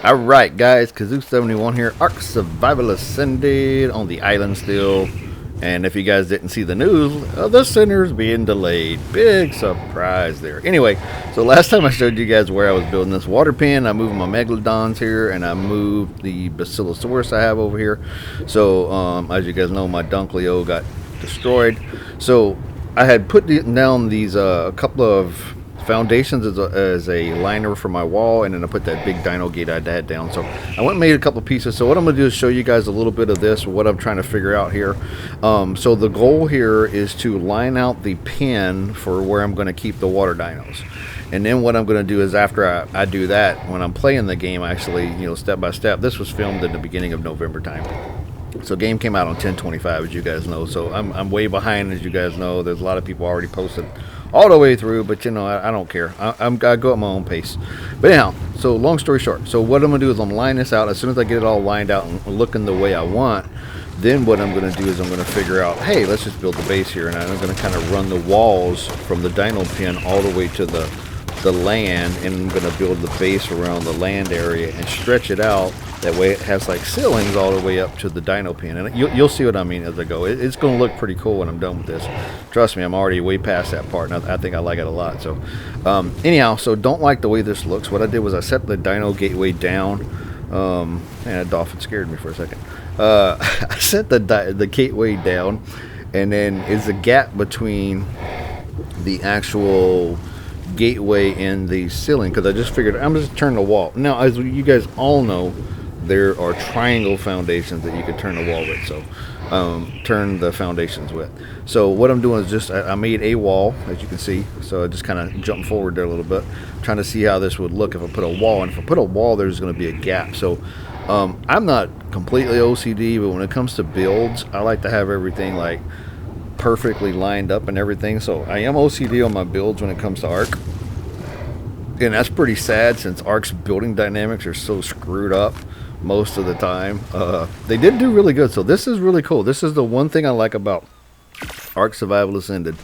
Alright guys, Kazoo71 here, Ark Survival Ascended on the island still. And if you guys didn't see the news, the center's being delayed. Big surprise there. Anyway, so last time I showed you guys where I was building this water pen. I moved my megalodons here, and I moved the basilosaurus I have over here. So as you guys know, my Dunkleo got destroyed. So I had put down these a couple of foundations as a liner for my wall, and then I put that big dino gate I had down. So I went and made a couple pieces. So what I'm going to do is show you guys a little bit of this, what I'm trying to figure out here. So the goal here is to line out the pen for where I'm going to keep the water dinos. And then what I'm going to do is after I do that, when I'm playing the game, actually, you know, step by step. This was filmed in the beginning of November time. So game came out on 10/25, as you guys know. So I'm way behind, as you guys know. There's a lot of people already posted all the way through, but you know, I don't care. I go at my own pace. But anyhow, so long story short, so what I'm gonna do is I'm line this out. As soon as I get it all lined out and looking the way I want, then what I'm gonna do is I'm gonna figure out, hey, let's just build the base here, and I'm gonna kind of run the walls from the dino pen all the way to the land, and I'm gonna build the base around the land area and stretch it out. That way it has like ceilings all the way up to the dino pen, and you'll see what I mean as I go. It's going to look pretty cool when I'm done with this. Trust me, I'm already way past that part, and I think I like it a lot. So anyhow, so don't like the way this looks. What I did was I set the dino gateway down. And a dolphin scared me for a second. I set the gateway down, and then is a gap between the actual gateway and the ceiling, because I just figured I'm just turn the wall. Now, as you guys all know, there are triangle foundations that you can turn the wall with, so turn the foundations with. So what I'm doing is just I made a wall, as you can see. So I just kind of jumped forward there a little bit, trying to see how this would look if I put a wall. And if I put a wall, there's going to be a gap. So I'm not completely OCD, but when it comes to builds, I like to have everything like perfectly lined up and everything. So I am OCD on my builds when it comes to Ark, and that's pretty sad since Ark's building dynamics are so screwed up most of the time. They did do really good, so this is really cool. This is the one thing I like about Ark Survival Ascended.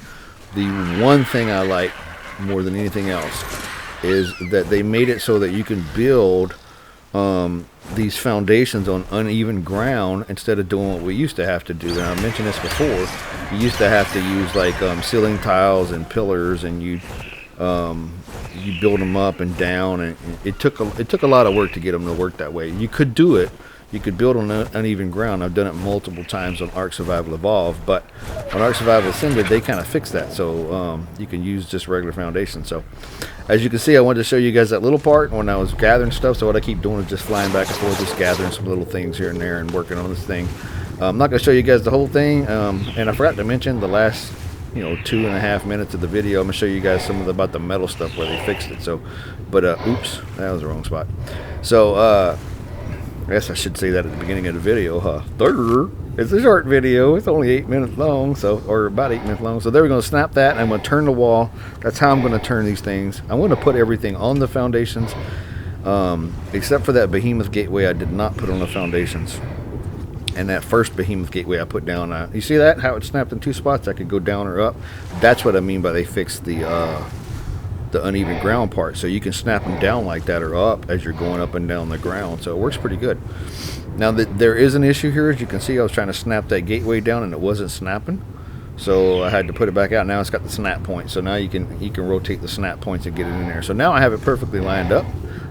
The one thing I like more than anything else is that they made it so that you can build these foundations on uneven ground instead of doing what we used to have to do. And I mentioned this before. You used to have to use like ceiling tiles and pillars, and you build them up and down, and it took a lot of work to get them to work that way. You could do it. You could build on uneven ground. I've done it multiple times on Ark Survival Evolved, but on Ark Survival Ascended, they kind of fixed that, so you can use just regular foundation. So as you can see, I wanted to show you guys that little part when I was gathering stuff. So what I keep doing is just flying back and forth, just gathering some little things here and there and working on this thing. I'm not going to show you guys the whole thing, and I forgot to mention the last 2.5 minutes of the video. I'm going to show you guys some of about the metal stuff where they fixed it. So, but oops, that was the wrong spot. So I guess I should say that at the beginning of the video. It's a short video. It's only 8 minutes long, or about 8 minutes long. So there we're going to snap that. I'm going to turn the wall. That's how I'm going to turn these things. I'm going to put everything on the foundations, except for that behemoth gateway. I did not put on the foundations. And that first behemoth gateway I put down, you see that, how it snapped in two spots? I could go down or up. That's what I mean by they fixed the uneven ground part. So you can snap them down like that or up as you're going up and down the ground. So it works pretty good. Now there is an issue here. As you can see, I was trying to snap that gateway down and it wasn't snapping. So I had to put it back out. Now it's got the snap point. So now you can rotate the snap points and get it in there. So now I have it perfectly lined up.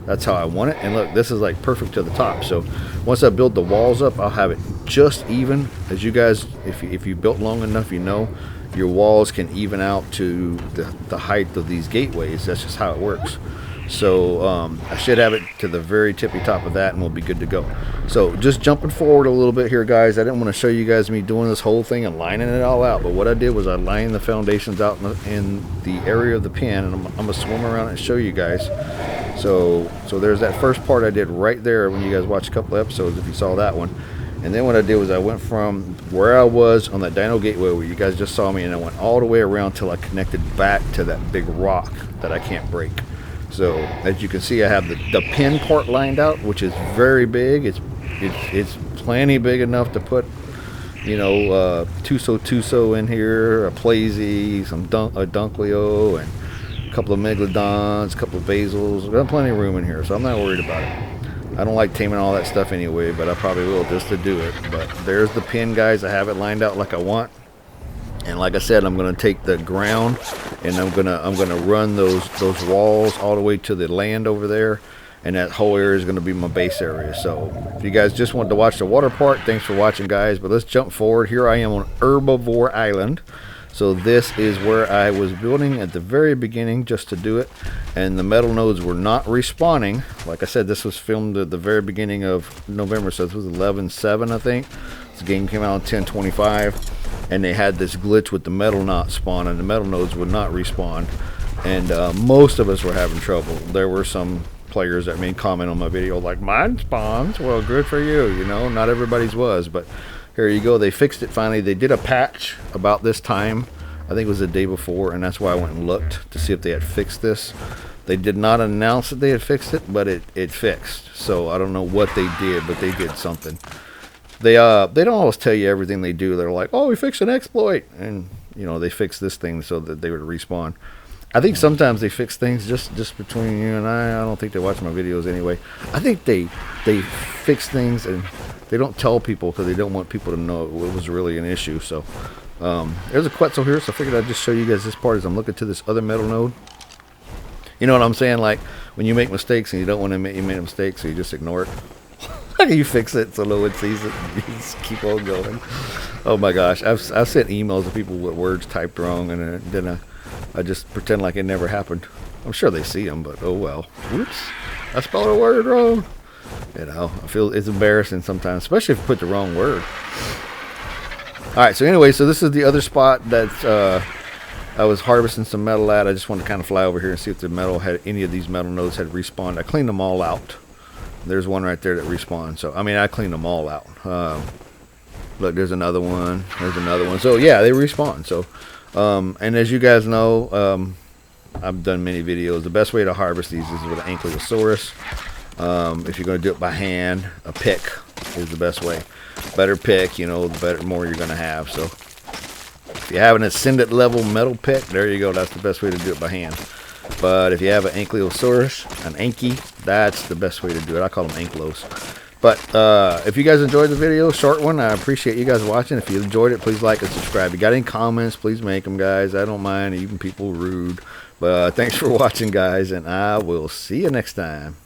That's how I want it. And look, this is like perfect to the top. So once I build the walls up, I'll have it just even. As you guys, if you built long enough, you know your walls can even out to the height of these gateways. That's just how it works. So I should have it to the very tippy top of that, and we'll be good to go. So just jumping forward a little bit here, guys. I didn't want to show you guys me doing this whole thing and lining it all out, but what I did was I lined the foundations out in the area of the pen, and I'm gonna swim around and show you guys. So there's that first part I did right there when you guys watched a couple of episodes, if you saw that one. And then what I did was I went from where I was on that dino gateway where you guys just saw me, and I went all the way around till I connected back to that big rock that I can't break. So as you can see, I have the pin part lined out, which is very big. It's plenty big enough to put, Tuso in here, a Plazy, a Dunkleo, and a couple of Megalodons, a couple of Basils. I've got plenty of room in here, so I'm not worried about it. I don't like taming all that stuff anyway, but I probably will just to do it. But there's the pin, guys. I have it lined out like I want. And like I said, I'm going to take the ground and I'm gonna run those walls all the way to the land over there, and that whole area is going to be my base area. So if you guys just wanted to watch the water part, thanks for watching, guys. But let's jump forward. Here I am on Herbivore Island. So this is where I was building at the very beginning just to do it, and the metal nodes were not respawning. Like I said, this was filmed at the very beginning of November, so this was 11/7, I think. This game came out on 10/25, and they had this glitch with the metal not spawning. The metal nodes would not respawn, and most of us were having trouble. There were some players that made comment on my video like, mine spawns. Well, good for you, you know. Not everybody's was, but here you go. They fixed it finally. They did a patch about this time. I think it was the day before, and that's why I went and looked to see if they had fixed this. They did not announce that they had fixed it, but it fixed. So I don't know what they did, but they did something. They don't always tell you everything they do. They're like, oh, we fixed an exploit, and you know, they fixed this thing so that they would respawn. I think sometimes they fix things just between you and I don't think they watch my videos anyway. I think they fix things and they don't tell people because they don't want people to know it was really an issue. So there's a Quetzal here, so I figured I'd just show you guys this part as I'm looking to this other metal node. You know what I'm saying? Like when you make mistakes and you don't want to admit you made a mistake, so you just ignore it. You fix it so no one sees it. You just keep on going. Oh my gosh, I've sent emails to people with words typed wrong, and then I just pretend like it never happened. I'm sure they see them, but oh well. Whoops, I spelled a word wrong. You know, I feel it's embarrassing sometimes, especially if you put the wrong word. Alright, so anyway, so this is the other spot that I was harvesting some metal at. I just wanted to kind of fly over here and see if the metal had, any of these metal nodes had respawned. I cleaned them all out. There's one right there that respawned. So, I mean, I cleaned them all out. Look, there's another one. There's another one. So, yeah, they respawn. So, and as you guys know, I've done many videos. The best way to harvest these is with an Ankylosaurus. If you're going to do it by hand, a pick is the best way. Better pick, you know, the better, more you're going to have. So if you have an Ascended level metal pick, there you go. That's the best way to do it by hand. But if you have an Ankylosaurus, an Anky, that's the best way to do it. I call them Ankylos. But if you guys enjoyed the video, short one, I appreciate you guys watching. If you enjoyed it, please like and subscribe. If you got any comments, please make them, guys. I don't mind, even people rude. But thanks for watching, guys, and I will see you next time.